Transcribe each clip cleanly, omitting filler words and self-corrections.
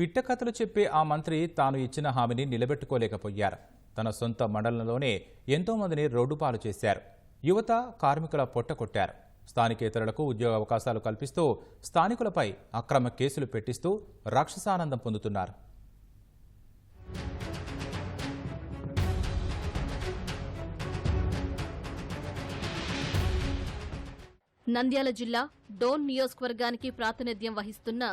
పిట్టకథలు చెప్పే ఆ మంత్రి తాను ఇచ్చిన హామీని నిలబెట్టుకోలేకపోయారు. తన సొంత మండలంలోనే ఎంతో మందిని రోడ్డుపాలు చేశారు. యువత, కార్మికుల పొట్టకొట్టారు. స్థానికేతరులకు ఉద్యోగ అవకాశాలు కల్పిస్తూ స్థానికులపై అక్రమ కేసులు పెట్టిస్తూ రాక్షసానందం పొందుతున్నారు. నంద్యాల జిల్లా డోన్ నియోజకవర్గానికి ప్రాతినిధ్యం వహిస్తున్న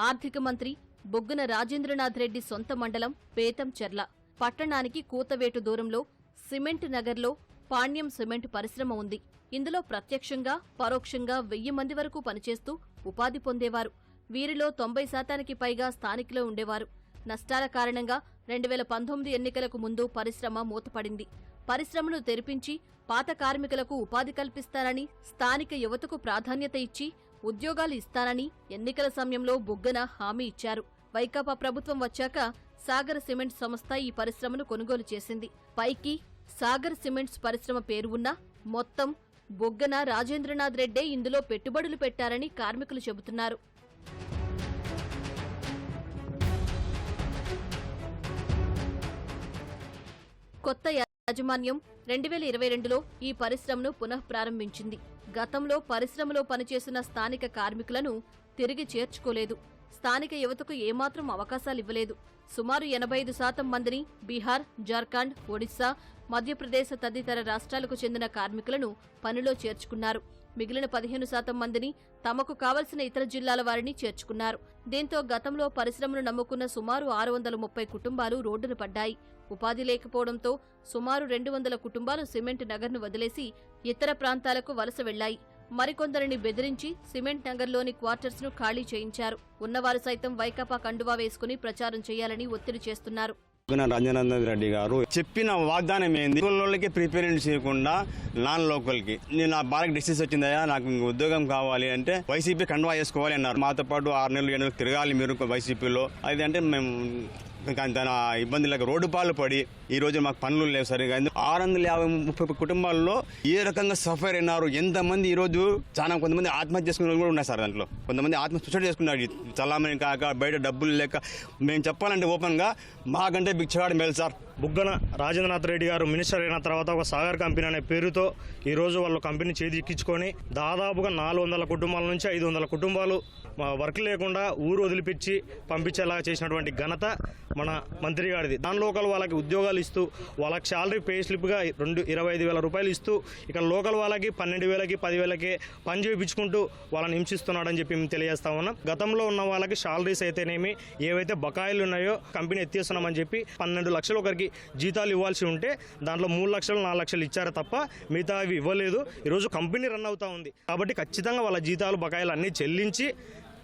ఆర్థిక మంత్రి బుగ్గన రాజేంద్రనాథ్ రెడ్డి సొంత మండలం పేతంచెర్ల పట్టణానికి కూతవేటు దూరంలో సిమెంట్ నగర్లో పాణ్యం సిమెంట్ పరిశ్రమ ఉంది. ఇందులో ప్రత్యక్షంగా, పరోక్షంగా 1000 మంది వరకు పనిచేస్తూ ఉపాధి పొందేవారు. వీరిలో 90% పైగా స్థానికులు ఉండేవారు. నష్టాల కారణంగా 2019 ఎన్నికలకు ముందు పరిశ్రమ మూతపడింది. పరిశ్రమను తెరిపించి పాత కార్మికులకు ఉపాధి కల్పిస్తానని, స్థానిక యువతకు ప్రాధాన్యత ఇచ్చి ఉద్యోగాలు ఇస్తానని ఎన్నికల సమయంలో బుగ్గన హామీ ఇచ్చారు. వైకాపా ప్రభుత్వం వచ్చాక సాగర్ సిమెంట్స్ సంస్థ ఈ పరిశ్రమను కొనుగోలు చేసింది. పైకి సాగర్ సిమెంట్స్ పరిశ్రమ పేరు ఉన్నా మొత్తం బుగ్గన రాజేంద్రనాథ్ రెడ్డే ఇందులో పెట్టుబడులు పెట్టారని కార్మికులు చెబుతున్నారు. కొత్త యాజమాన్యం 2022లో ఈ పరిశ్రమను పునఃప్రారంభించింది. గతంలో పరిశ్రమలో పనిచేసిన స్థానిక కార్మికులను తిరిగి చేర్చుకోలేదు. స్థానిక యువతకు ఏమాత్రం అవకాశాలివ్వలేదు. సుమారు 85% మందిని బీహార్, జార్ఖండ్, ఒడిశా, మధ్యప్రదేశ్ తదితర రాష్ట్రాలకు చెందిన కార్మికులను పనిలో చేర్చుకున్నారు. మిగిలిన 15% మందిని తమకు కావలసిన ఇతర జిల్లాల వారిని చేర్చుకున్నారు. దీంతో గతంలో పరిశ్రమను నమ్ముకున్న సుమారు 630 కుటుంబాలు రోడ్డున పడ్డాయి. ఉపాధి లేకపోవడంతో సుమారు 200 కుటుంబాలు సిమెంట్ నగర్ను వదిలేసి ఇతర ప్రాంతాలకు వలస వెళ్లాయి. మరికొందరిని బెదిరించి సిమెంట్ నగర్లోని క్వార్టర్స్ ను ఖాళీ చేయించారు. ఉన్నవారు సైతం వైకాపా కండువా వేసుకుని ప్రచారం చేయాలని ఒత్తిడి చేస్తున్నారు. రాజేంద్రనాథ్ రెడ్డి గారు చెప్పిన వాగ్దానం ఏంది? లోకల్కి ప్రిపేరెన్స్ చేయకుండా నాన్ లోకల్కి నేను నా బాలకి డిసీజ్ వచ్చిందయా, నాకు ఉద్యోగం కావాలి అంటే వైసీపీ కండువా వేసుకోవాలి అన్నారు. మాతో పాటు 6 నెలలు 7 నెలలు తిరగాలి మీరు వైసీపీలో. అది అంటే మేము తన ఇబ్బందులకు రోడ్డు పాలు పడి ఈ రోజు మాకు పనులు లేవు సరిగా. 650 కుటుంబాల్లో ఏ రకంగా సఫర్ అయినారు, ఎంతమంది ఈ రోజు చాలా కొంతమంది ఆత్మహత్య చేసుకునే కూడా ఉన్నారు సార్. దాంట్లో కొంతమంది సూసైడ్ చేసుకున్నారు. చలామణి కాక బయట డబ్బులు లేక. మేము చెప్పాలంటే ఓపెన్ గా మాకంటే బిచ్చగాడు మేలు సార్. బుగ్గన రాజేంద్రనాథ్ రెడ్డి గారు మినిస్టర్ అయిన తర్వాత ఒక సాగర్ కంపెనీ అనే పేరుతో ఈరోజు వాళ్ళు కంపెనీ చేజిక్కించుకొని దాదాపుగా 400 కుటుంబాల నుంచి 500 కుటుంబాలు వర్క్ లేకుండా ఊరు వదిలిపించి పంపించేలా చేసినటువంటి ఘనత మన మంత్రి గారిది. నాన్ లోకల్ వాళ్ళకి ఉద్యోగాలు ఇస్తూ వాళ్ళకి శాలరీ పే స్లిప్గా 25,000 రూపాయలు ఇస్తూ ఇక్కడ లోకల్ వాళ్ళకి 12,000కి 10,000కి పని చేయించుకుంటూ వాళ్ళని హింసిస్తున్నాడని చెప్పి మేము తెలియజేస్తా ఉన్నాం. గతంలో ఉన్న వాళ్ళకి శాలరీస్ అయితేనేమి ఏవైతే బకాయిలు ఉన్నాయో కంపెనీ ఎత్తేస్తున్నామని చెప్పి 12 లక్షలు ఒకరికి జీతాలు ఇవ్వాల్సి ఉంటే దాంట్లో 3 లక్షలు 4 లక్షలు ఇచ్చారు తప్ప మిగతా అవి ఇవ్వలేదు. ఈరోజు కంపెనీ రన్ అవుతా ఉంది కాబట్టి ఖచ్చితంగా వాళ్ళ జీతాలు బకాయిలు అన్నీ చెల్లించి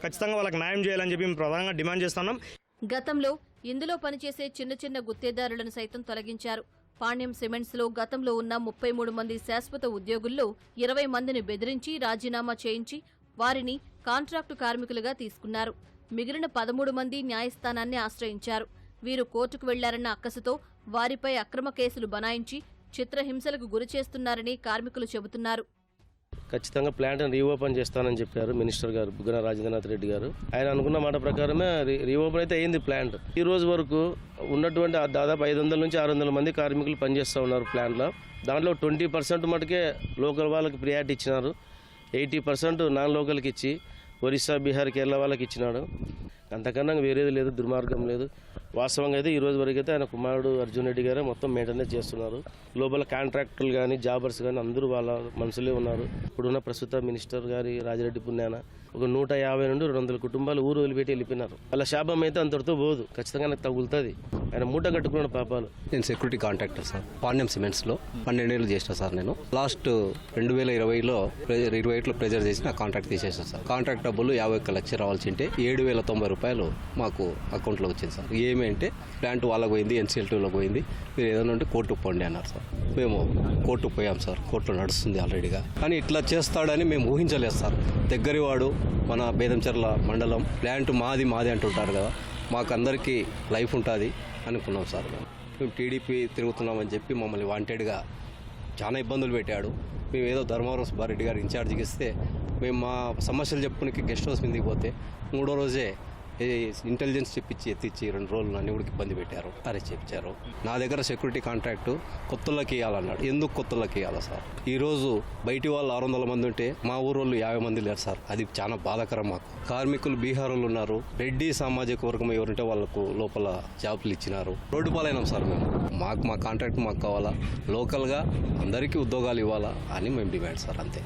ఖచ్చితంగా వాళ్ళకి న్యాయం చేయాలని చెప్పి మేము ప్రధానంగా డిమాండ్ చేస్తున్నాం. గతంలో ఇందులో పనిచేసే చిన్న చిన్న గుత్తేదారులను సైతం తొలగించారు. పాణ్యం సిమెంట్స్ లో గతంలో ఉన్న 33 మంది శాశ్వత ఉద్యోగుల్లో 20 మందిని బెదిరించి రాజీనామా చేయించి వారిని కాంట్రాక్టు కార్మికులుగా తీసుకున్నారు. మిగిలిన 13 మంది న్యాయస్థానాన్ని ఆశ్రయించారు. వీరు కోర్టుకు వెళ్లారన్న అక్కసుతో వారిపై అక్రమ కేసులు బనాయించి చిత్రహింసలకు గురిచేస్తున్నారని కార్మికులు చెబుతున్నారు. ఖచ్చితంగా ప్లాంట్ని రీఓపెన్ చేస్తానని చెప్పారు మినిస్టర్ గారు బుగ్గన రాజేంద్రనాథ్ రెడ్డి గారు. ఆయన అనుకున్న మాట ప్రకారమే రీఓపెన్ అయితే అయింది ప్లాంట్. ఈ రోజు వరకు ఉన్నటువంటి దాదాపు 500 నుంచి 600 మంది కార్మికులు పనిచేస్తూ ఉన్నారు ప్లాంట్లో. దాంట్లో 20% మటుకే లోకల్ వాళ్ళకి ప్రియారిటీ ఇచ్చినారు. 80% నాన్ లోకల్కి ఇచ్చి ఒరిస్సా, బీహార్, కేరళ వాళ్ళకి ఇచ్చినాడు. అంతకన్నా వేరేది లేదు, దుర్మార్గం లేదు. వాస్తవంగా అయితే ఈ రోజు వరకు అయితే ఆయన కుమారుడు అర్జున్ రెడ్డి గారే మొత్తం మెయింటెనెన్స్ చేస్తున్నారు. లోపల కాంట్రాక్టర్లు కానీ జాబర్స్ కానీ అందరూ వాళ్ళ మనసులే ఉన్నారు. ఇప్పుడున్న ప్రస్తుత మినిస్టర్ గారి రాజిరెడ్డి పుణ్యాన ఒక 150 నుండి 200 కుటుంబాలు ఊరు వదిలిపెట్టి వెళ్ళిపోయినారు. వాళ్ళ శాపం అయితే అంతటితో పోదు, ఖచ్చితంగా నాకు తగులుతుంది. ఆయన మూట కట్టుకున్న పాపాలు. నేను సెక్యూరిటీ కాంట్రాక్టర్ సార్. పాణ్యం సిమెంట్స్లో 12 ఏళ్ళు చేసిన సార్. నేను లాస్ట్ 2020లో 28లో ప్రెజర్ చేసి నా కాంట్రాక్ట్ తీసేసాను సార్. కాంట్రాక్ట్ డబ్బులు 51 లక్షలు రావాల్సి ఉంటే 7,090 రూపాయలు మాకు అకౌంట్లో వచ్చింది సార్. ఏమంటే ప్లాంట్ వాళ్ళకి పోయింది, NCL2లోకి పోయింది, మీరు ఏదైనా ఉంటే కోర్టుకు పోండి అన్నారు సార్. మేము కోర్టుకు పోయాం సార్. కోర్టులో నడుస్తుంది ఆల్రెడీగా. కానీ ఇట్లా చేస్తాడని మేము ఊహించలేదు సార్. దగ్గరవాడు మన బేదంచెర్ల మండలం, ప్లాంట్ మాది అంటుంటారు కదా, మాకు అందరికీ లైఫ్ ఉంటుంది అనుకున్నాం సార్. మేము టీడీపీ తిరుగుతున్నామని చెప్పి మమ్మల్ని వాంటెడ్గా చాలా ఇబ్బందులు పెట్టాడు. మేము ఏదో ధర్మవరం సుబ్బారెడ్డి గారు ఇన్ఛార్జికి ఇస్తే మేము మా సమస్యలు చెప్పుకునే గెస్ట్ హౌస్ మీదకి పోతే 3వ రోజే ఇంటెలిజెన్స్ చెప్పించి ఎత్తిచ్చి 2 రోజులు నన్ను కూడా ఇబ్బంది పెట్టారు, అరెస్ట్ చేయించారు. నా దగ్గర సెక్యూరిటీ కాంట్రాక్ట్ కొత్తలకి ఇవ్వాలన్నాడు. ఎందుకు కొత్తలకి ఇవ్వాలా సార్? ఈరోజు బయటి వాళ్ళు 600 మంది ఉంటే మా ఊరోళ్ళు 50 మంది లేరు సార్. అది చాలా బాధాకరం మాకు. కార్మికులు బీహార్ వాళ్ళు ఉన్నారు, రెడ్డి సామాజిక వర్గం ఎవరుంటే వాళ్ళకు లోపల జాబులు ఇచ్చినారు. రోడ్డు పాలైనాం సార్ మేము. మా కాంట్రాక్ట్ మాకు కావాలా, లోకల్గా అందరికీ ఉద్యోగాలు ఇవ్వాలా అని మేము డిమాండ్ సార్, అంతే.